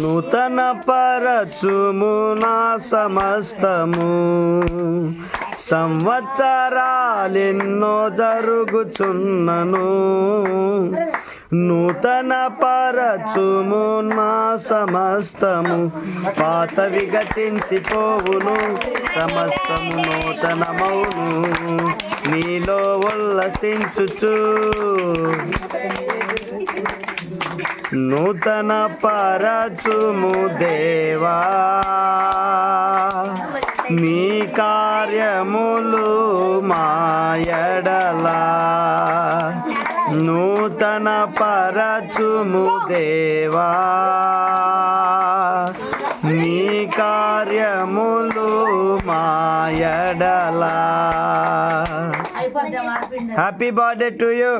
నూతన పరచుము నా సమస్తము, సంవత్సరాలెన్నో జరుగుచున్నను. నూతన పరచుము నా సమస్తము, పాతవి గతించిపోవును, సమస్తము నూతనమౌను. నీలో ఉల్లసించుచు నూతన పరచుము దేవా, నీ కార్యములు మాయడలా. నూతన పరచుము దేవా, నీ కార్యములు మాయడలా. Happy birthday to you.